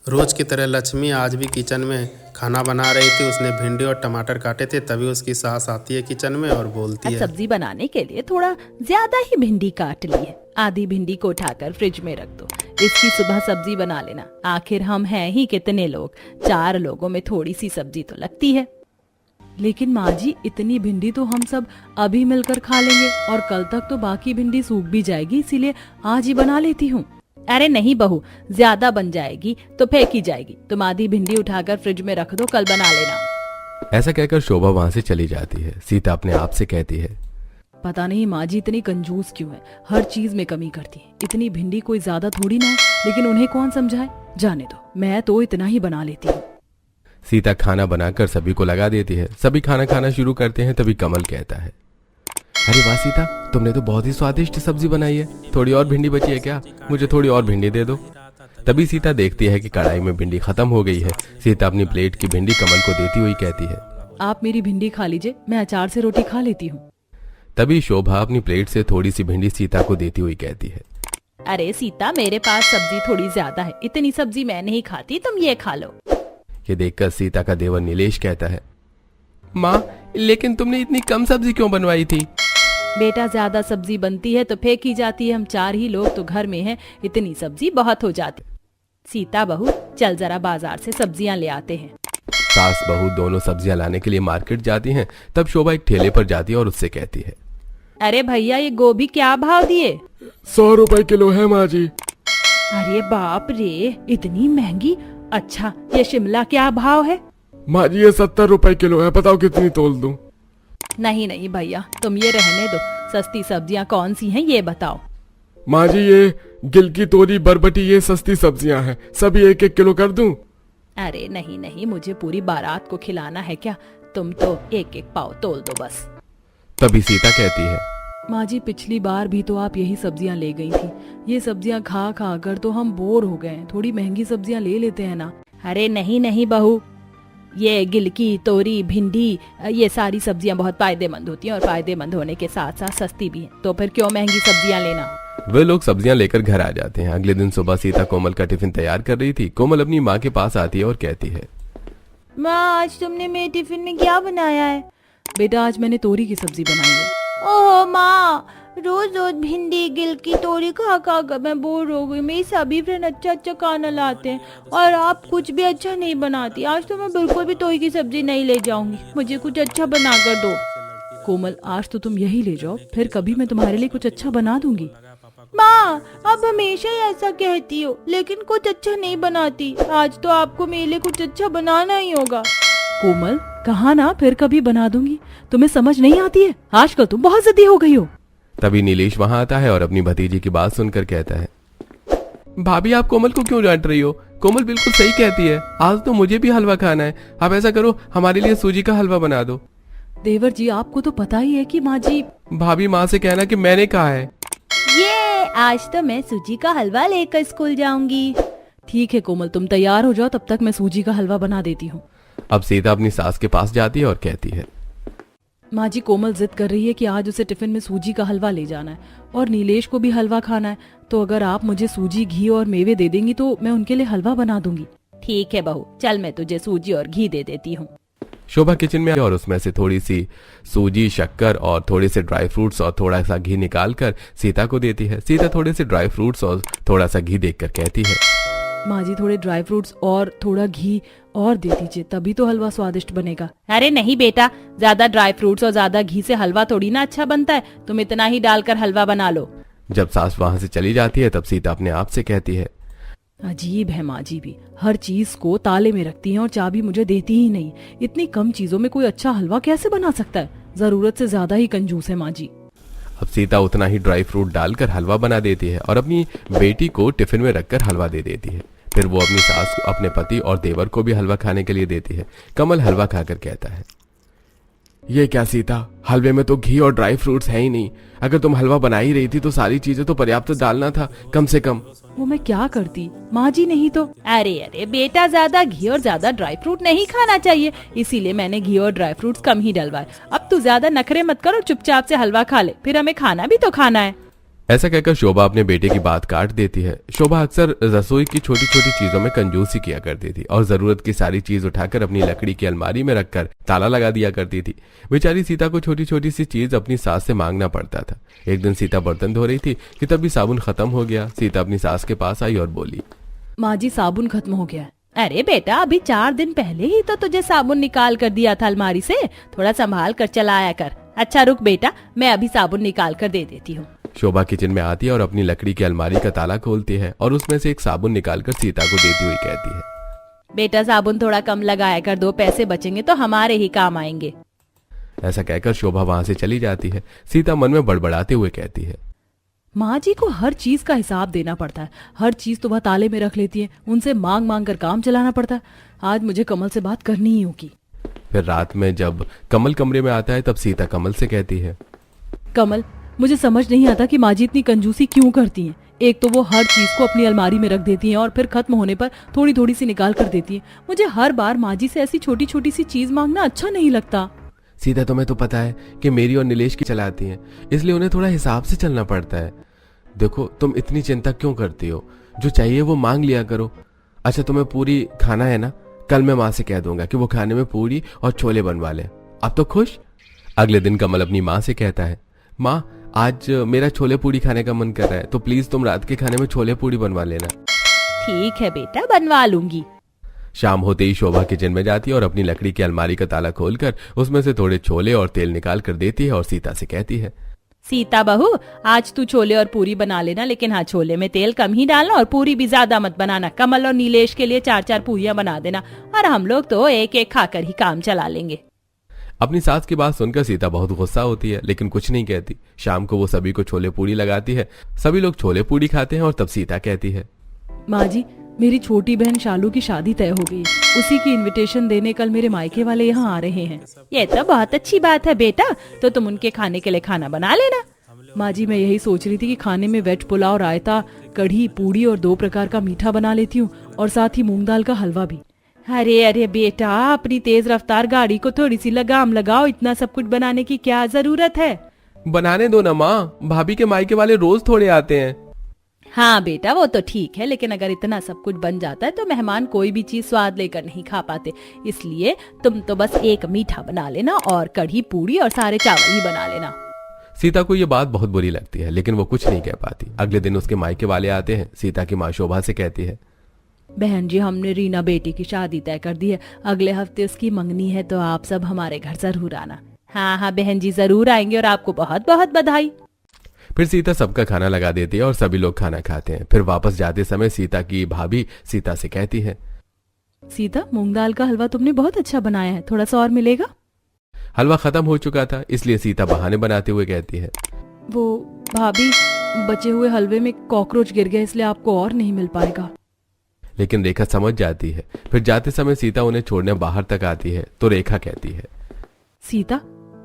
रोज की तरह लक्ष्मी आज भी किचन में खाना बना रही थी। उसने भिंडी और टमाटर काटे थे। तभी उसकी सास आती है किचन में और बोलती आज है, सब्जी बनाने के लिए थोड़ा ज्यादा ही भिंडी काट ली है। आधी भिंडी को उठाकर फ्रिज में रख दो, इसकी सुबह सब्जी बना लेना। आखिर हम हैं ही कितने लोग, 4 लोगों में थोड़ी सी सब्जी तो लगती है। लेकिन माँ जी, इतनी भिंडी तो हम सब अभी मिलकर खा लेंगे और कल तक तो बाकी भिंडी सूख भी जाएगी, इसीलिए आज ही बना लेती हूँ। अरे नहीं बहू, ज्यादा बन जाएगी तो फेंकी जाएगी। तुम आधी भिंडी उठाकर फ्रिज में रख दो, कल बना लेना। ऐसा कहकर शोभा वहां से चली जाती है। सीता अपने आप से कहती है, पता नहीं माँ जी इतनी कंजूस क्यों है, हर चीज में कमी करती है। इतनी भिंडी कोई ज्यादा थोड़ी ना है, लेकिन उन्हें कौन समझाए। जाने दो, मैं तो इतना ही बना लेती हूँ। सीता खाना बनाकर सभी को लगा देती है। सभी खाना खाना शुरू करते हैं। तभी कमल कहता है, अरे वाह सीता, तुमने तो बहुत ही स्वादिष्ट सब्जी बनाई है। थोड़ी और भिंडी बची है क्या? मुझे थोड़ी और भिंडी दे दो। तभी सीता देखती है कि कढ़ाई में भिंडी खत्म हो गई है। सीता अपनी प्लेट की भिंडी कमल को देती हुई कहती है, आप मेरी भिंडी खा लीजिए, मैं अचार से रोटी खा लेती हूँ। तभी शोभा अपनी प्लेट से थोड़ी सी भिंडी सीता को देती हुई कहती है, अरे सीता, मेरे पास सब्जी थोड़ी ज्यादा है, इतनी सब्जी मैं नहीं खाती, तुम ये खा लो। ये देखकर सीता का देवर नीलेश कहता है, माँ, लेकिन तुमने इतनी कम सब्जी क्यों बनवाई थी? बेटा, ज्यादा सब्जी बनती है तो फेंकी जाती है। हम 4 ही लोग तो घर में हैं, इतनी सब्जी बहुत हो जाती। सीता बहू, चल जरा बाजार से सब्जियां ले आते हैं। सास बहू दोनों सब्जियां लाने के लिए मार्केट जाती हैं। तब शोभा एक ठेले पर जाती है और उससे कहती है, अरे भैया, ये गोभी क्या भाव दिए? 100 रुपए किलो है माँ जी। अरे बाप रे, इतनी महंगी। अच्छा, ये शिमला क्या भाव है? माँ जी, ये 70 रुपए किलो है। बताओ कितनी तोल दूं? नहीं नहीं भैया, तुम ये रहने दो। सस्ती सब्जियां कौन सी हैं ये बताओ। माँ जी, ये गिलकी, तोरी, बरबटी, ये सस्ती सब्जियां हैं। सभी 1-1 किलो कर दूं? अरे नहीं नहीं, मुझे पूरी बारात को खिलाना है क्या? तुम तो 1-1 पाव तोल दो बस। तभी सीता कहती है, माँ जी, पिछली बार भी तो आप यही सब्जियां ले गई थी। ये सब्जियां खा खा कर तो हम बोर हो गए हैं। थोड़ी महंगी सब्जियां ले लेते हैं ना। अरे नहीं नहीं बहू, ये गिलकी, तोरी, भिंडी, ये सारी सब्जियां बहुत फायदेमंद होती हैं और फायदेमंद होने के साथ साथ सस्ती भी हैं। तो फिर क्यों महंगी सब्जियां लेना। वे लोग सब्जियां लेकर घर आ जाते हैं। अगले दिन सुबह सीता कोमल का टिफिन तैयार कर रही थी। कोमल अपनी माँ के पास आती है और कहती है, माँ, आज तुमने मेरे टिफिन में क्या बनाया है? बेटा, आज मैंने तोरी की सब्जी बनाई है। ओह माँ, रोज रोज भिंडी, गिलकी, तोरी खा खा कर मैं बोर हो गई। मेरी सभी फ्रेंड अच्छा अच्छा खाना लाते हैं और आप कुछ भी अच्छा नहीं बनाती। आज तो मैं बिल्कुल भी तोरी की सब्जी नहीं ले जाऊंगी, मुझे कुछ अच्छा बना कर दो। कोमल, आज तो तुम यही ले जाओ, फिर कभी मैं तुम्हारे लिए कुछ अच्छा बना दूंगी। माँ, आप हमेशा ही ऐसा कहती हो, लेकिन कुछ अच्छा नहीं बनाती। आज तो आपको मेरे लिए कुछ अच्छा बनाना ही होगा। कोमल, कहा ना फिर कभी बना दूंगी। तुम्हें समझ नहीं आती है? आजकल तुम बहुत जिद्दी हो गई हो। तभी नीलेश वहां आता है और अपनी भतीजी की बात सुनकर कहता है, भाभी, आप कोमल को क्यों डांट रही हो? कोमल बिल्कुल सही कहती है। आज तो मुझे भी हलवा खाना है। आप ऐसा करो, हमारे लिए सूजी का हलवा बना दो। देवर जी, आपको तो पता ही है कि माँ जी। भाभी, माँ से कहना कि मैंने कहा है। ये आज तो मैं सूजी का हलवा लेकर स्कूल जाऊंगी। ठीक है कोमल, तुम तैयार हो जाओ, तब तक मैं सूजी का हलवा बना देती हूँ। अब सीता अपनी सास के पास जाती है और कहती है, माँ जी, कोमल जिद कर रही है कि आज उसे टिफिन में सूजी का हलवा ले जाना है और नीलेश को भी हलवा खाना है। तो अगर आप मुझे सूजी, घी और मेवे दे देंगी तो मैं उनके लिए हलवा बना दूंगी। ठीक है बहू, चल मैं तुझे सूजी और घी दे देती हूँ। शोभा किचन में और उसमें से थोड़ी सी सूजी, शक्कर और थोड़े से ड्राई फ्रूट्स और थोड़ा सा घी निकाल कर सीता को देती है। सीता थोड़े से ड्राई फ्रूट्स और थोड़ा सा घी देखकर कहती है, माँ जी, थोड़े ड्राई फ्रूट्स और थोड़ा घी और दे दीजिए, तभी तो हलवा स्वादिष्ट बनेगा। अरे नहीं बेटा, ज्यादा ड्राई फ्रूट्स और ज्यादा घी से हलवा थोड़ी ना अच्छा बनता है। तुम इतना ही डालकर हलवा बना लो। जब सास वहां से चली जाती है तब सीता अपने आप से कहती है, अजीब है माँ जी भी, हर चीज को ताले में रखती हैं और चाबी मुझे देती ही नहीं। इतनी कम चीजों में कोई अच्छा हलवा कैसे बना सकता है? जरूरत से ज्यादा ही कंजूस है माँ जी। अब सीता उतना ही ड्राई फ्रूट डालकर हलवा बना देती है और अपनी बेटी को टिफिन में रखकर हलवा दे देती है। फिर वो अपनी सास को, अपने पति और देवर को भी हलवा खाने के लिए देती है। कमल हलवा खाकर कहता है, ये क्या सीता, हलवे में तो घी और ड्राई फ्रूट्स है ही नहीं। अगर तुम हलवा बना ही रही थी तो सारी चीजें तो पर्याप्त डालना था, कम से कम। वो मैं क्या करती माँ जी, नहीं तो। अरे अरे बेटा, ज्यादा घी और ज्यादा ड्राई फ्रूट नहीं खाना चाहिए, इसीलिए मैंने घी और ड्राई फ्रूट्स कम ही डलवाए। अब तू ज्यादा नखरे मत कर और चुपचाप से हलवा खा ले, फिर हमें खाना भी तो खाना है। ऐसा कहकर शोभा अपने बेटे की बात काट देती है। शोभा अक्सर रसोई की छोटी छोटी चीजों में कंजूसी किया करती थी और जरूरत की सारी चीज उठाकर अपनी लकड़ी की अलमारी में रखकर ताला लगा दिया करती थी। बेचारी सीता को छोटी छोटी सी चीज अपनी सास से मांगना पड़ता था। एक दिन सीता बर्तन धो रही थी कि तभी साबुन खत्म हो गया। सीता अपनी सास के पास आई और बोली, माँ जी साबुन खत्म हो गया है। अरे बेटा, अभी 4 दिन पहले ही तो तुझे साबुन निकाल कर दिया था अलमारी से, थोड़ा संभाल कर चलाया कर। अच्छा रुक बेटा, मैं अभी साबुन निकाल कर दे देती हूँ। शोभा किचन में आती है और अपनी लकड़ी की अलमारी का ताला खोलती है और उसमें से एक साबुन निकालकर सीता को देती हुई कहती है, बेटा साबुन थोड़ा कम लगाया कर, 2 पैसे बचेंगे तो हमारे ही काम आएंगे। ऐसा कहकर शोभा वहां से चली जाती है। सीता मन में बड़बड़ाते हुए कहती है, माँ जी को हर चीज का हिसाब देना पड़ता है, हर चीज तो वह ताले में रख लेती है, उनसे मांग मांग कर काम चलाना पड़ता है। आज मुझे कमल से बात करनी ही होगी। फिर रात में जब कमल कमरे में आता है तब सीता कमल से कहती है, कमल, मुझे समझ नहीं आता कि माँ जी इतनी कंजूसी क्यों करती हैं। एक तो वो हर चीज को अपनी अलमारी में रख देती हैं और फिर खत्म होने पर थोड़ी थोड़ी सी निकाल कर देती हैं। मुझे हर बार माँ जी से ऐसी छोटी छोटी सी चीज मांगना अच्छा नहीं लगता। सीता तुम्हें तो पता है कि मेरी और नीलेश की चलाती हैं, इसलिए उन्हें थोड़ा हिसाब से चलना पड़ता है। देखो तुम इतनी चिंता क्यों करती हो, जो चाहिए वो मांग लिया करो। अच्छा तुम्हें पूरी खाना है ना, कल मैं माँ से कह दूंगा कि वो खाने में पूरी और छोले बनवा ले। अब तो खुश। अगले दिन कमल अपनी माँ से कहता है, माँ आज मेरा छोले पूरी खाने का मन कर रहा है, तो प्लीज तुम रात के खाने में छोले पूरी बनवा लेना। ठीक है बेटा, बनवा लूंगी। शाम होते ही शोभा किचन में जाती है और अपनी लकड़ी की अलमारी का ताला खोलकर उसमें से थोड़े छोले और तेल निकाल कर देती है और सीता से कहती है, सीता बहू, आज तू छोले और पूरी बना लेना, लेकिन हाँ छोले में तेल कम ही डालना और पूरी भी ज्यादा मत बनाना। कमल और नीलेश के लिए 4-4 पूरियां बना देना और हम लोग तो एक एक खाकर ही काम चला लेंगे। अपनी सास की बात सुनकर सीता बहुत गुस्सा होती है लेकिन कुछ नहीं कहती। शाम को वो सभी को छोले पूरी लगाती है। सभी लोग छोले पूरी खाते हैं और तब सीता कहती है, माँ जी, मेरी छोटी बहन शालू की शादी तय हो गई, उसी की इनविटेशन देने कल मेरे मायके वाले यहाँ आ रहे हैं। ये तो बहुत अच्छी बात है बेटा, तो तुम उनके खाने के लिए खाना बना लेना। माँ जी, मैं यही सोच रही थी कि खाने में वेज पुलाव, रायता, कढ़ी, पूड़ी और 2 प्रकार का मीठा बना लेती हूँ और साथ ही मूंग दाल का हलवा भी। अरे अरे बेटा, अपनी तेज रफ्तार गाड़ी को थोड़ी सी लगाम लगाओ, इतना सब कुछ बनाने की क्या जरूरत है। बनाने दो ना माँ, भाभी के मायके वाले रोज थोड़े आते हैं। हाँ बेटा, वो तो ठीक है, लेकिन अगर इतना सब कुछ बन जाता है तो मेहमान कोई भी चीज स्वाद लेकर नहीं खा पाते। इसलिए तुम तो बस एक मीठा बना लेना और कढ़ी, पूड़ी और सारे चावल ही बना लेना। सीता को ये बात बहुत बुरी लगती है लेकिन वो कुछ नहीं कह पाती। अगले दिन उसके मायके वाले आते हैं। सीता की माँ शोभा से कहती है, बहन जी, हमने रीना बेटी की शादी तय कर दी है, अगले हफ्ते उसकी मंगनी है, तो आप सब हमारे घर जरूर आना। हाँ हाँ बहन जी, जरूर आएंगे और आपको बहुत बहुत बधाई। फिर सीता सबका खाना लगा देती है और सभी लोग खाना खाते हैं। फिर वापस जाते समय सीता की भाभी सीता से कहती है, सीता, मूंग दाल का हलवा तुमने बहुत अच्छा बनाया है, थोड़ा सा और मिलेगा? हलवा खत्म हो चुका था, इसलिए सीता बहाने बनाते हुए कहती है, वो भाभी, बचे हुए हलवे में कॉकरोच गिर गए, इसलिए आपको और नहीं मिल पाएगा। लेकिन रेखा समझ जाती है। फिर जाते समय सीता उन्हें छोड़ने बाहर तक आती है तो रेखा कहती है, सीता,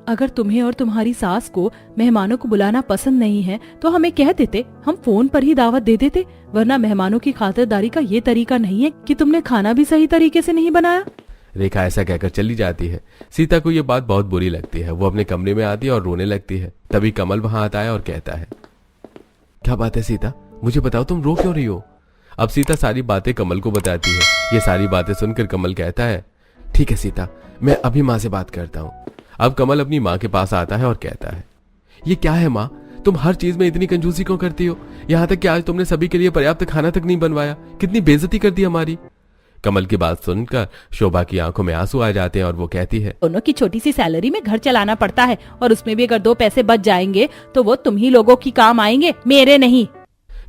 अगर तुम्हें और तुम्हारी सास को मेहमानों को बुलाना पसंद नहीं है तो हमें कह देते, हम फोन पर ही दावत दे देते, वरना मेहमानों की खातिरदारी का ये तरीका नहीं है कि तुमने खाना भी सही तरीके से नहीं बनाया। रेखा ऐसा कहकर चली जाती है। सीता को ये बात बहुत बुरी लगती है। वो अपने कमरे में आती है और रोने लगती है। तभी कमल वहां आता है और कहता है, क्या बात है सीता, मुझे बताओ तुम रो क्यों रही हो? अब सीता सारी बातें कमल को बताती है। ये सारी बातें सुनकर कमल कहता है, ठीक है सीता, मैं अभी माँ से बात करता हूँ। अब कमल अपनी माँ के पास आता है और कहता है, ये क्या है माँ, तुम हर चीज में इतनी कंजूसी क्यों करती हो? यहाँ तक कि आज तुमने सभी के लिए पर्याप्त खाना तक नहीं बनवाया, कितनी बेइज्जती कर दी हमारी। कमल की बात सुनकर शोभा की आंखों में आंसू आ जाते हैं और वो कहती है, दोनों की छोटी सी सैलरी में घर चलाना पड़ता है और उसमें भी अगर 2 पैसे बच जाएंगे तो वो तुम ही लोगों की काम आएंगे, मेरे नहीं।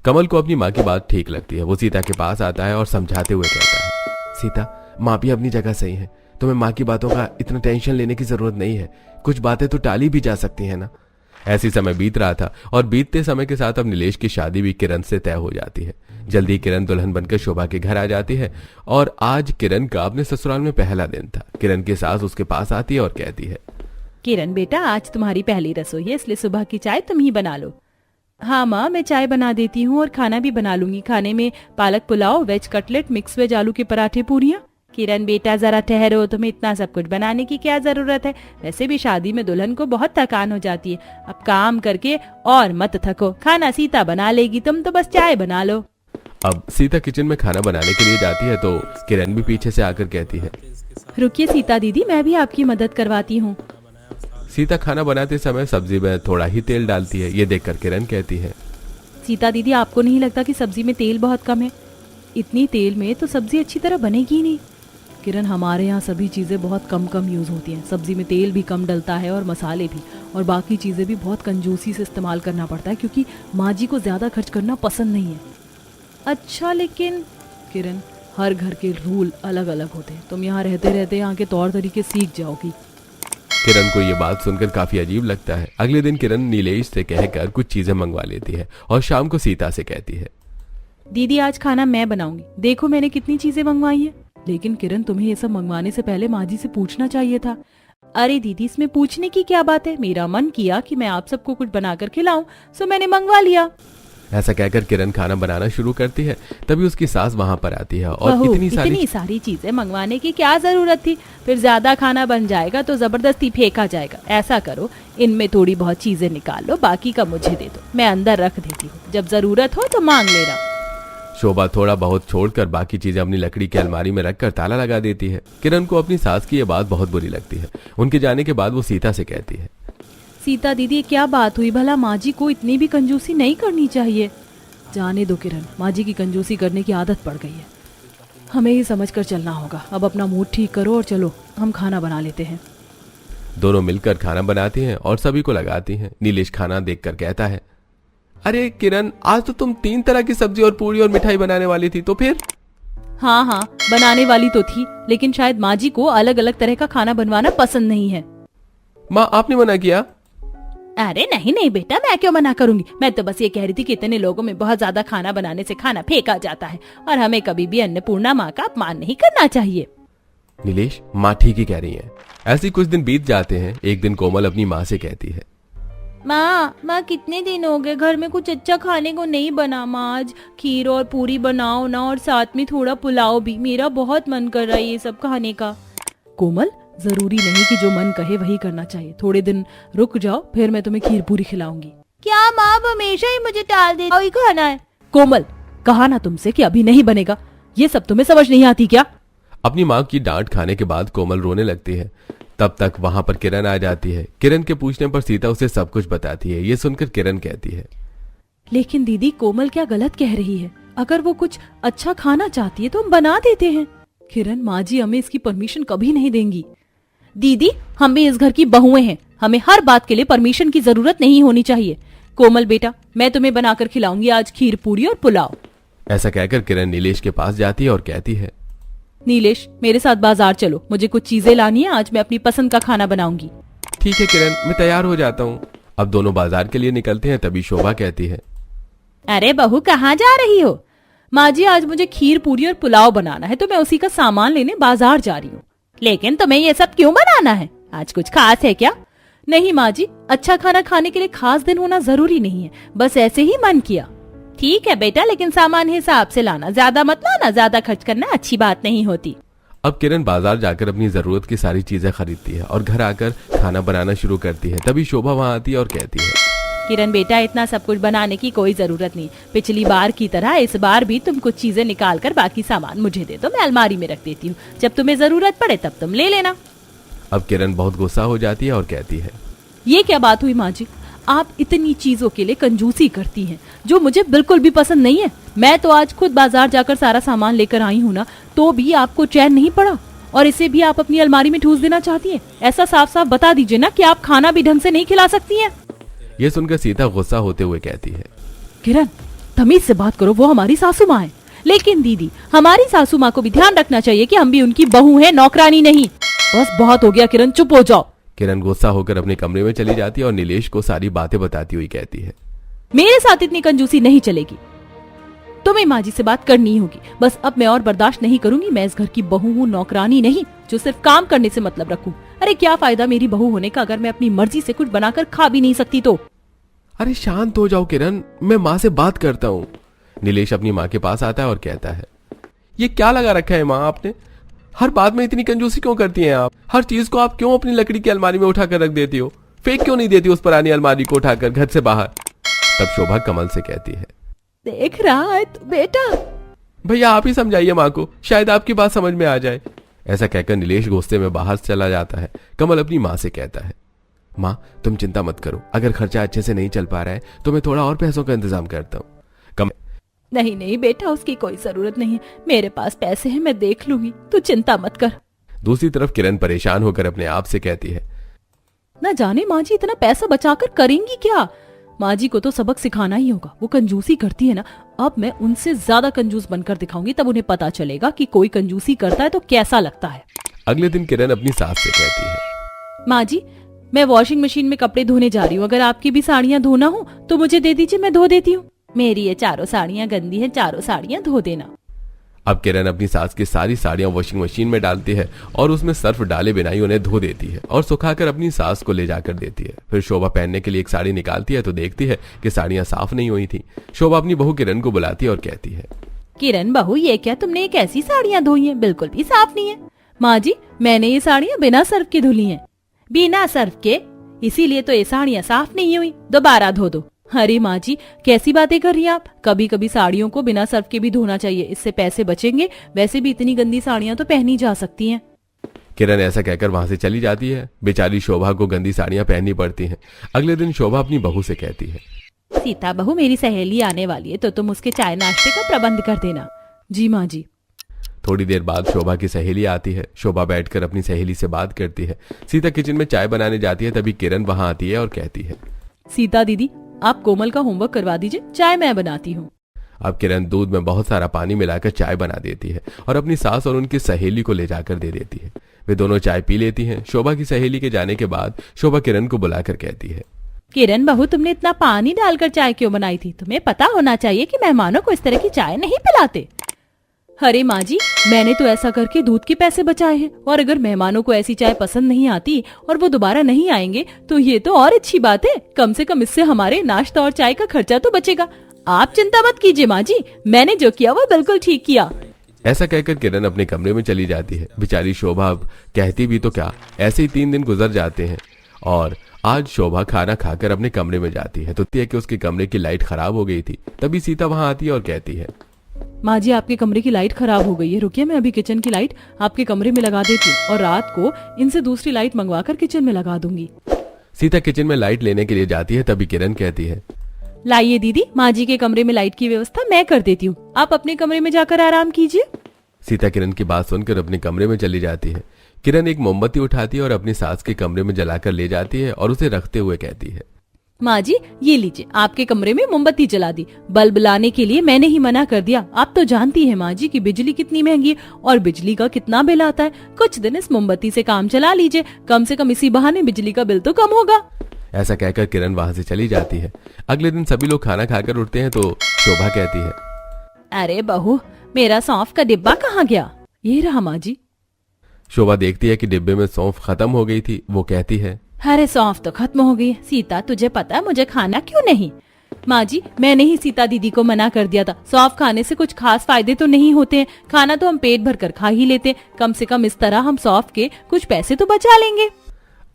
कमल को अपनी माँ की बात ठीक लगती है। वो सीता के पास आता है और समझाते हुए कहता है, सीता, माँ भी अपनी जगह सही है, तुम्हें माँ की बातों का इतना टेंशन लेने की जरूरत नहीं है, कुछ बातें तो टाली भी जा सकती है ना। ऐसी समय बीत रहा था और बीतते समय के साथ अब नीलेश की शादी भी किरण से तय हो जाती है। जल्दी किरण दुल्हन बनकर शोभा के घर आ जाती है और आज किरण का अपने ससुराल में पहला दिन था। किरण की सास उसके पास आती है और कहती है, किरण बेटा, आज तुम्हारी पहली रसोई है, इसलिए सुबह की चाय तुम ही बना लो। हाँ माँ, मैं चाय बना देती हूँ और खाना भी बना लूंगी। खाने में पालक pulao, veg cutlet, mix veg आलू के पराठे, पूरियाँ, किरण बेटा जरा ठहरो, तुम्हें इतना सब कुछ बनाने की क्या जरूरत है? वैसे भी शादी में दुल्हन को बहुत थकान हो जाती है। अब काम करके और मत थको, खाना सीता बना लेगी, तुम तो बस चाय बना लो। अब सीता किचन में खाना बनाने के लिए जाती है तो किरण भी पीछे से आकर कहती है, रुकिए सीता दीदी, मैं भी आपकी मदद करवाती हूँ। सीता खाना बनाते समय सब्जी में थोड़ा ही तेल डालती है। ये देखकर किरण कहती है, सीता दीदी, आपको नहीं लगता कि सब्जी में तेल बहुत कम है? इतनी तेल में तो सब्जी अच्छी तरह बनेगी ही नहीं। किरण, हमारे यहाँ सभी चीज़ें बहुत कम कम यूज़ होती हैं। सब्जी में तेल भी कम डलता है और मसाले भी, और बाकी चीज़ें भी बहुत कंजूसी से इस्तेमाल करना पड़ता है, क्योंकि माँ जी को ज़्यादा खर्च करना पसंद नहीं है। अच्छा, लेकिन किरण, हर घर के रूल अलग अलग होते हैं। तुम यहाँ रहते रहते यहाँ के तौर तरीके सीख जाओगी। किरण को ये बात सुनकर काफी अजीब लगता है। अगले दिन किरण नीलेश से कहकर कुछ चीजें मंगवा लेती है और शाम को सीता से कहती है, दीदी आज खाना मैं बनाऊंगी, देखो मैंने कितनी चीजें मंगवाई है। लेकिन किरण, तुम्हें ये सब मंगवाने से पहले माँ जी से पूछना चाहिए था। अरे दीदी, इसमें पूछने की क्या बात है? मेरा मन किया कि मैं आप सबको कुछ बनाकर खिलाऊं, सो मैंने मंगवा लिया। ऐसा कहकर किरण खाना बनाना शुरू करती है। तभी उसकी सास वहाँ पर आती है और इतनी सारी चीजें मंगवाने की क्या जरूरत थी? फिर ज्यादा खाना बन जाएगा तो जबरदस्ती फेंका जाएगा। ऐसा करो, इनमें थोड़ी बहुत चीजें निकाल लो, बाकी का मुझे दे दो, मैं अंदर रख देती हूँ, जब जरूरत हो तो मांग लेना। शोभा थोड़ा बहुत छोड़कर बाकी चीजें अपनी लकड़ी की अलमारी में रखकर ताला लगा देती है। किरण को अपनी सास की ये बात बहुत बुरी लगती है। उनके जाने के बाद वो सीता से कहती है, सीता दीदी, क्या बात हुई भला? माँ जी को इतनी भी कंजूसी नहीं करनी चाहिए। जाने दो किरण, माँ जी की कंजूसी करने की आदत पड़ गई है। हमें ही समझ कर चलना होगा। अब अपना मूड ठीक करो और चलो हम खाना बना लेते हैं। दोनों मिलकर खाना बनाती हैं और सभी को लगाती हैं। नीलेश खाना देखकर कहता है, अरे किरण, आज तो तुम 3 तरह की सब्जी और पूरी और मिठाई बनाने वाली थी, तो फिर? हाँ, बनाने वाली तो थी, लेकिन शायद माँ जी को अलग अलग तरह का खाना बनवाना पसंद नहीं है। माँ, आपने मना किया? अरे नहीं बेटा, मैं क्यों मना करूंगी? मैं तो बस ये कह रही थी कि इतने लोगों में बहुत ज्यादा खाना बनाने से खाना फेंका जाता है और हमें कभी भी अन्नपूर्णा माँ का अपमान नहीं करना चाहिए। नीलेश, माँ ठीक ही कह रही है। ऐसे कुछ दिन बीत जाते हैं। एक दिन कोमल अपनी माँ से कहती है, माँ कितने दिन हो गए घर में कुछ अच्छा खाने को नहीं बना। माँ आज खीर और पूरी बनाओ ना, और साथ में थोड़ा पुलाव भी, मेरा बहुत मन कर रहा है ये सब खाने का। कोमल, जरूरी नहीं कि जो मन कहे वही करना चाहिए। थोड़े दिन रुक जाओ, फिर मैं तुम्हें खीर पूरी खिलाऊंगी। क्या माँ हमेशा ही मुझे टाल देती, वही खाना है? कोमल, कहा ना तुमसे कि अभी नहीं बनेगा। ये सब तुम्हें समझ नहीं आती क्या? अपनी माँ की डांट खाने के बाद कोमल रोने लगती है। तब तक वहां पर किरण आ जाती है। किरण के पूछने पर सीता उसे सब कुछ बताती है। ये सुनकर किरण कहती है, लेकिन दीदी, कोमल क्या गलत कह रही है? अगर वो कुछ अच्छा खाना चाहती है तो हम बना देते हैं। किरण, माँ जी हमें इसकी परमिशन कभी नहीं देंगी। दीदी, हम भी इस घर की बहुएं हैं, हमें हर बात के लिए परमिशन की जरूरत नहीं होनी चाहिए। कोमल बेटा, मैं तुम्हें बनाकर खिलाऊंगी आज खीर पूरी और पुलाव। ऐसा कहकर किरण नीलेश के पास जाती है और कहती है, नीलेश, मेरे साथ बाजार चलो, मुझे कुछ चीजें लानी है, आज मैं अपनी पसंद का खाना बनाऊंगी। ठीक है किरण, मैं तैयार हो जाता हूँ। अब दोनों बाजार के लिए निकलते हैं। तभी शोभा कहती है, अरे बहू, कहाँ जा रही हो? माँ जी, आज मुझे खीर पूरी और पुलाव बनाना है तो मैं उसी का सामान लेने बाजार जा रही हूँ। लेकिन तुम्हें ये सब क्यों बनाना है? आज कुछ खास है क्या? नहीं माँ जी, अच्छा खाना खाने के लिए खास दिन होना जरूरी नहीं है, बस ऐसे ही मन किया। ठीक है बेटा, लेकिन सामान हिसाब से लाना, ज्यादा मत लाना, ज्यादा खर्च करना अच्छी बात नहीं होती। अब किरण बाजार जाकर अपनी जरूरत की सारी चीजें खरीदती है और घर आकर खाना बनाना शुरू करती है। तभी शोभा वहाँ आती है और कहती है, किरण बेटा, इतना सब कुछ बनाने की कोई जरूरत नहीं। पिछली बार की तरह इस बार भी तुम कुछ चीजें निकाल कर बाकी सामान मुझे दे दो, मैं अलमारी में रख देती हूँ, जब तुम्हें जरूरत पड़े तब तुम ले लेना। अब किरण बहुत गुस्सा हो जाती है और कहती है, ये क्या बात हुई माँ जी? आप इतनी चीजों के लिए कंजूसी करती हैं जो मुझे बिल्कुल भी पसंद नहीं है। मैं तो आज खुद बाजार जाकर सारा सामान लेकर आई हूँ ना, तो भी आपको चैन नहीं पड़ा, और इसे भी आप अपनी अलमारी में ठूस देना चाहती हैं। ऐसा साफ साफ बता दीजिए ना कि आप खाना भी ढंग से नहीं खिला सकती हैं। ये सुनकर सीता गुस्सा होते हुए कहती है, किरण, तमीज से बात करो, वो हमारी सासू माँ है। लेकिन दीदी, हमारी सासू माँ को भी ध्यान रखना चाहिए कि हम भी उनकी बहू हैं, नौकरानी नहीं। बस बहुत हो गया किरण, चुप हो जाओ। किरण गुस्सा होकर अपने कमरे में चली जाती है और नीलेश को सारी बातें बताती हुई कहती है, मेरे साथ इतनी कंजूसी नहीं चलेगी, तुम्हें माँ जी से बात करनी होगी। बस अब मैं और बर्दाश्त नहीं करूंगी। मैं इस घर की बहू हूँ, नौकरानी नहीं, जो सिर्फ काम करने से मतलब रखूं। अरे क्या फायदा मेरी बहू होने का अगर मैं अपनी मर्जी से कुछ बनाकर खा भी नहीं सकती तो? अरे शांत हो जाओ किरण, मैं माँ से बात करता हूँ। नीलेश अपनी माँ के पास आता है और कहता है, ये क्या लगा रखा है माँ आपने? हर बात में इतनी कंजूसी क्यों करती हैं आप? हर चीज को आप क्यों अपनी लकड़ी की अलमारी में उठाकर रख देती हो? फेंक क्यों नहीं देती उस पुरानी अलमारी को उठाकर घर से बाहर? तब शोभा कमल से कहती है, देख रहा है तू बेटा? भैया आप ही समझाइए माँ को, शायद आपकी बात समझ में आ जाए। ऐसा कहकर नीलेश गुस्से में बाहर चला जाता है। कमल अपनी माँ से कहता है, माँ तुम चिंता मत करो, अगर खर्चा अच्छे से नहीं चल पा रहा है तो मैं थोड़ा और पैसों का इंतजाम करता हूँ। नहीं नहीं बेटा, उसकी कोई जरूरत नहीं है, मेरे पास पैसे हैं, मैं देख लूंगी, तू चिंता मत कर। दूसरी तरफ किरण परेशान होकर अपने आप से कहती है, ना जाने माँ जी इतना पैसा बचाकर करेंगी क्या? माँ जी को तो सबक सिखाना ही होगा, वो कंजूसी करती है ना, अब मैं उनसे ज्यादा कंजूस बनकर दिखाऊंगी, तब उन्हें पता चलेगा कि कोई कंजूसी करता है तो कैसा लगता है। अगले दिन किरण अपनी सास से कहती है, माँ जी मैं वॉशिंग मशीन में कपड़े धोने जा रही हूँ, अगर आपकी भी साड़ियाँ धोना हो तो मुझे दे दीजिए, मैं धो देती हूँ। मेरी ये चारों साड़ियाँ गंदी हैं, चारों साड़ियाँ धो देना। अब किरण अपनी सास की सारी साड़ियां वॉशिंग मशीन में डालती है और उसमें सर्फ डाले बिना ही उन्हें धो देती है और सुखाकर अपनी सास को ले जाकर देती है। फिर शोभा पहनने के लिए एक साड़ी निकालती है तो देखती है कि साड़ियां साफ नहीं हुई थी। शोभा अपनी बहू किरण को बुलाती है और कहती है, किरण बहू ये क्या तुमने एक ऐसी साड़ियाँ धोई हैं, बिल्कुल भी साफ नहीं है। माँ जी मैंने ये साड़ियाँ बिना सर्फ के धुली हैं। बिना सर्फ के? इसीलिए तो ये साड़ियाँ साफ नहीं हुई, दोबारा धो दो। अरे माँ जी कैसी बातें कर रही हैं आप? कभी कभी साड़ियों को बिना सर्फ के भी धोना चाहिए, इससे पैसे बचेंगे, वैसे भी इतनी गंदी साड़ियाँ तो पहनी जा सकती हैं। किरण ऐसा कहकर वहां से चली जाती है। बेचारी शोभा को गंदी साड़ियां पहननी पड़ती हैं। अगले दिन शोभा अपनी बहू से कहती है, सीता बहू मेरी सहेली आने वाली है तो तुम उसके चाय नाश्ते का प्रबंध कर देना। जी माँ जी। थोड़ी देर बाद शोभा की सहेली आती है। शोभा बैठकर अपनी सहेली से बात करती है। सीता किचन में चाय बनाने जाती है, तभी किरण वहां आती है और कहती है, सीता दीदी आप कोमल का होमवर्क करवा दीजिए, चाय मैं बनाती हूँ। अब किरण दूध में बहुत सारा पानी मिलाकर चाय बना देती है और अपनी सास और उनकी सहेली को ले जाकर दे देती है। वे दोनों चाय पी लेती हैं। शोभा की सहेली के जाने के बाद शोभा किरण को बुलाकर कहती है, किरण बहू तुमने इतना पानी डालकर चाय क्यों बनाई थी? तुम्हें पता होना चाहिए कि मेहमानों को इस तरह की चाय नहीं पिलाते। अरे माँ जी मैंने तो ऐसा करके दूध के पैसे बचाए हैं, और अगर मेहमानों को ऐसी चाय पसंद नहीं आती और वो दोबारा नहीं आएंगे तो ये तो और अच्छी बात है, कम से कम इससे हमारे नाश्ता और चाय का खर्चा तो बचेगा। आप चिंता मत कीजिए माँ जी, मैंने जो किया वो बिल्कुल ठीक किया। ऐसा कहकर किरण अपने कमरे में चली जाती है। बेचारी शोभा अब कहती भी तो क्या, ऐसे ही 3 दिन गुजर जाते हैं और आज शोभा खाना खाकर अपने कमरे में जाती है तो है कि उसके कमरे की लाइट खराब हो गई थी। तभी सीता वहां आती है और कहती है, माँ जी आपके कमरे की लाइट खराब हो गई है, रुकिए मैं अभी किचन की लाइट आपके कमरे में लगा देती हूँ और रात को इनसे दूसरी लाइट मंगवाकर किचन में लगा दूंगी। सीता किचन में लाइट लेने के लिए जाती है। तभी किरण कहती है, लाइए दीदी माँ जी के कमरे में लाइट की व्यवस्था मैं कर देती हूँ, आप अपने कमरे में जाकर आराम कीजिए। सीता किरण की बात सुनकर अपने कमरे में चली जाती है। किरण एक मोमबत्ती उठाती है और अपनी सास के कमरे में जलाकर ले जाती है और उसे रखते हुए कहती है, माँ जी ये लीजिए आपके कमरे में मोमबत्ती जला दी। बल्ब लाने के लिए मैंने ही मना कर दिया, आप तो जानती है माँ जी की बिजली कितनी महंगी है और बिजली का कितना बिल आता है। कुछ दिन इस मोमबत्ती से काम चला लीजिए, कम से कम इसी बहाने बिजली का बिल तो कम होगा। ऐसा कहकर किरण वहां से चली जाती है। अगले दिन सभी लोग खाना खाकर उठते हैं तो शोभा कहती है, अरे बहू मेरा सौंफ का डिब्बा कहाँ गया? ये रहा माँ जी। शोभा देखती है कि डिब्बे में सौंफ खत्म हो गई थी। वो कहती है, अरे सौंफ तो खत्म हो गई। सीता तुझे पता है मुझे खाना क्यों नहीं? माँ जी मैंने ही सीता दीदी को मना कर दिया था, सौंफ खाने से कुछ खास फायदे तो नहीं होते हैं, खाना तो हम पेट भर कर खा ही लेते, कम से कम इस तरह हम सौंफ के कुछ पैसे तो बचा लेंगे।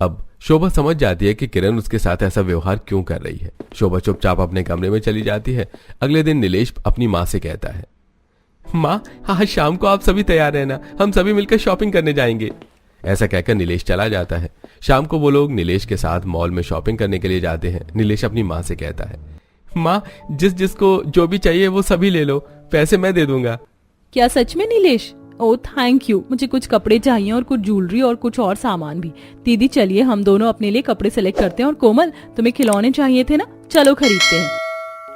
अब शोभा समझ जाती है कि किरण उसके साथ ऐसा व्यवहार क्यों कर रही है। शोभा चुपचाप अपने कमरे में चली जाती है। अगले दिन नीलेश अपनी माँ से कहता है, माँ आज शाम को आप सभी तैयार रहना, हम सभी मिलकर शॉपिंग करने जाएंगे। ऐसा कहकर नीलेश चला जाता है। शाम को वो लोग नीलेश के साथ मॉल में शॉपिंग करने के लिए जाते हैं। नीलेश अपनी माँ से कहता है, माँ जिसको जो भी चाहिए वो सभी ले लो, पैसे मैं दे दूंगा। क्या सच में नीलेश? ओह थैंक यू, मुझे कुछ कपड़े चाहिए और कुछ ज्वेलरी और कुछ और सामान भी। दीदी चलिए हम दोनों अपने लिए कपड़े सेलेक्ट करते हैं, और कोमल तुम्हें खिलौने चाहिए थे ना, चलो खरीदते हैं।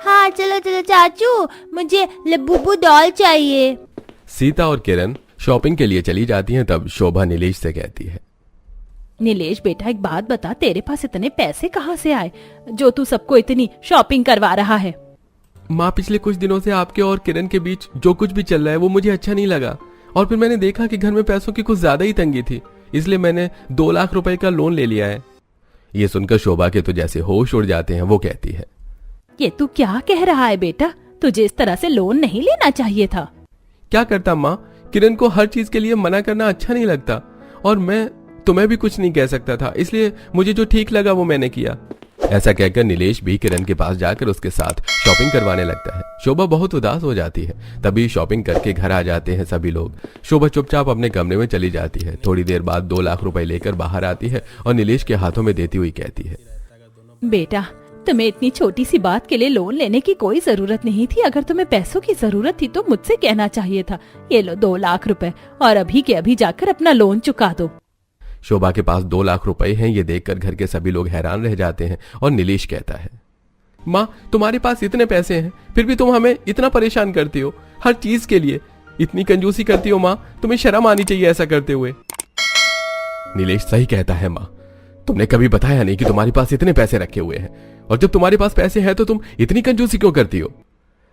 हाँ चलो चलो चाचू, मुझे लबूबू डॉल चाहिए। सीता और किरण शॉपिंग के लिए चली जाती हैं। तब शोभा नीलेश से कहती है, नीलेश बेटा एक बात बता, तेरे पास इतने पैसे कहाँ से आए जो तू सबको इतनी शॉपिंग करवा रहा है? माँ पिछले कुछ दिनों से आपके और किरण के बीच जो कुछ भी चल रहा है वो मुझे अच्छा नहीं लगा, और फिर मैंने देखा कि घर में पैसों की कुछ ज्यादा ही तंगी थी, इसलिए मैंने 2 लाख रुपए का लोन ले लिया है। ये सुनकर शोभा के तो जैसे होश उड़ जाते हैं। वो कहती है, ये तू क्या कह रहा है बेटा? तुझे इस तरह से लोन नहीं लेना चाहिए था। क्या करता माँ, किरण को हर चीज के लिए मना करना अच्छा नहीं लगता, और मैं तुम्हें भी कुछ नहीं कह सकता था, इसलिए मुझे जो ठीक लगा वो मैंने किया। ऐसा कहकर नीलेश भी किरण के पास जाकर उसके साथ शॉपिंग करवाने लगता है। शोभा बहुत उदास हो जाती है। तभी शॉपिंग करके घर आ जाते हैं सभी लोग। शोभा चुपचाप अपने कमरे में चली जाती है। थोड़ी देर बाद 2 लाख रुपए लेकर बाहर आती है और नीलेश के हाथों में देती हुई कहती है, बेटा, तुम्हें इतनी छोटी सी बात के लिए लोन लेने की कोई जरूरत नहीं थी। अगर तुम्हें पैसों की जरूरत थी तो मुझसे कहना चाहिए था। ये लो 2 लाख रुपए और अभी के अभी जाकर अपना लोन चुका दो। शोभा के पास 2 लाख रुपए हैं। ये देखकर घर के सभी लोग हैरान रह जाते हैं और नीलेश कहता है, माँ, तुम्हारे पास इतने पैसे हैं, फिर भी तुम हमें इतना परेशान करती हो, हर चीज के लिए इतनी कंजूसी करती हो। माँ, तुम्हें शर्म आनी चाहिए ऐसा करते हुए। नीलेश सही कहता है माँ, तुमने कभी बताया नहीं कि तुम्हारे पास इतने पैसे रखे हुए हैं, और जब तुम्हारे पास पैसे हैं तो तुम इतनी कंजूसी क्यों करती हो।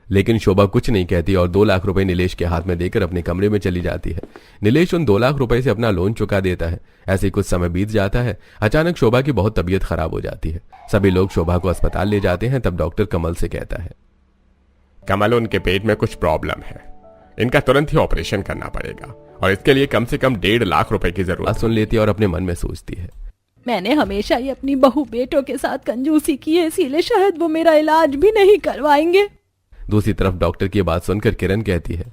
लेकिन शोभा कुछ नहीं कहती और 2 लाख रुपए नीलेश के हाथ में देकर अपने कमरे में चली जाती है। नीलेश उन 2 लाख रुपए से अपना लोन चुका देता है। ऐसे कुछ समय बीत जाता है। अचानक शोभा की बहुत तबीयत खराब हो जाती है। सभी लोग शोभा को अस्पताल ले जाते हैं। तब डॉक्टर कमल से कहता है, कमल, उनके पेट में कुछ प्रॉब्लम है, इनका तुरंत ही ऑपरेशन करना पड़ेगा और इसके लिए कम से कम 1.5 लाख रुपए की जरूरत। सुन लेती है और अपने मन में सोचती है, मैंने हमेशा ही अपनी बहू बेटों के साथ कंजूसी की है, इसीलिए शायद वो मेरा इलाज भी नहीं करवाएंगे। दूसरी तरफ डॉक्टर की बात सुनकर किरण कहती है,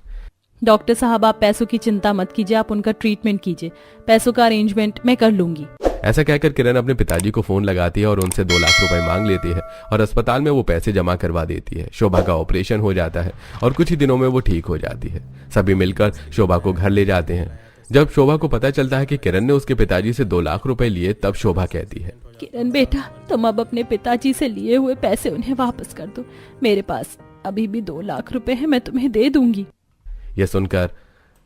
डॉक्टर साहब, आप पैसों की चिंता मत कीजिए, आप उनका ट्रीटमेंट कीजिए, पैसों का अरेंजमेंट मैं कर लूंगी। ऐसा कहकर किरण अपने पिताजी को फोन लगाती है और उनसे 2 लाख रुपए मांग लेती है और अस्पताल में वो पैसे जमा करवा देती है। शोभा का ऑपरेशन हो जाता है और कुछ ही दिनों में वो ठीक हो जाती है। सभी मिलकर शोभा को घर ले जाते हैं। जब शोभा को पता चलता है कि किरण ने उसके पिताजी से 2 लाख रुपए लिए, तब शोभा कहती है, किरण बेटा, तुम अब अपने पिताजी से लिए हुए पैसे उन्हें वापस कर दो। मेरे पास अभी भी 2 लाख रुपए हैं, मैं तुम्हें दे दूंगी। यह सुनकर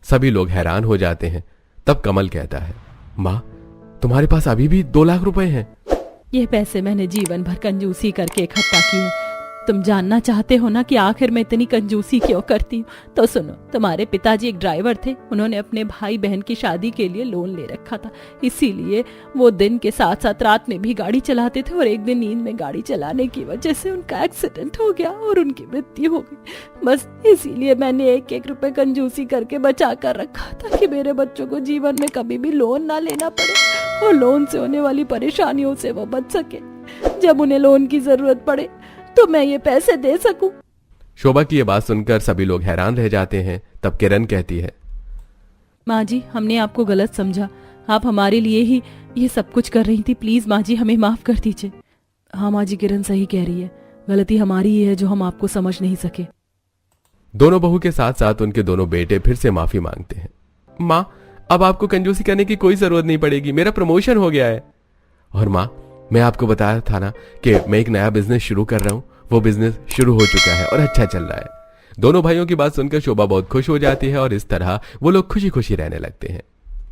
सभी लोग हैरान हो जाते हैं। तब कमल कहता है, माँ, तुम्हारे पास अभी भी 2 लाख रुपए हैं? ये पैसे मैंने जीवन भर कंजूसी करके इकट्ठा किए। तुम जानना चाहते हो ना कि आखिर मैं इतनी कंजूसी क्यों करती हूँ? तो सुनो, तुम्हारे पिताजी एक ड्राइवर थे। उन्होंने अपने भाई बहन की शादी के लिए लोन ले रखा था, इसीलिए वो दिन के साथ साथ रात में भी गाड़ी चलाते थे। और एक दिन नींद में गाड़ी चलाने की वजह से उनका एक्सीडेंट हो गया और उनकी मृत्यु हो गई। बस इसीलिए मैंने 1-1 रुपए कंजूसी करके बचा कर रखा ताकि मेरे बच्चों को जीवन में कभी भी लोन ना लेना पड़े और लोन से होने वाली परेशानियों से वो बच सके। जब उन्हें लोन की जरूरत पड़े तो मैं ये पैसे दे सकूं। शोभा की ये बात सुनकर सभी लोग हैरान रह जाते हैं। तब किरण कहती है, माँ जी, हमने आपको गलत समझा। आप हमारे लिए ही ये सब कुछ कर रही थी। प्लीज माँ जी, हमें माफ कर दीजिए। हाँ माँ जी, किरण सही कह रही है, गलती हमारी ही है जो हम आपको समझ नहीं सके। दोनों बहू के साथ साथ उनके दोनों बेटे फिर से माफी मांगते हैं। माँ, अब आपको कंजूसी करने की कोई जरूरत नहीं पड़ेगी, मेरा प्रमोशन हो गया है। और माँ, मैं आपको बताया था ना कि मैं एक नया बिजनेस शुरू कर रहा हूँ, वो बिजनेस शुरू हो चुका है और अच्छा चल रहा है। दोनों भाइयों की बात सुनकर शोभा बहुत खुश हो जाती है और इस तरह वो लोग खुशी खुशी रहने लगते हैं।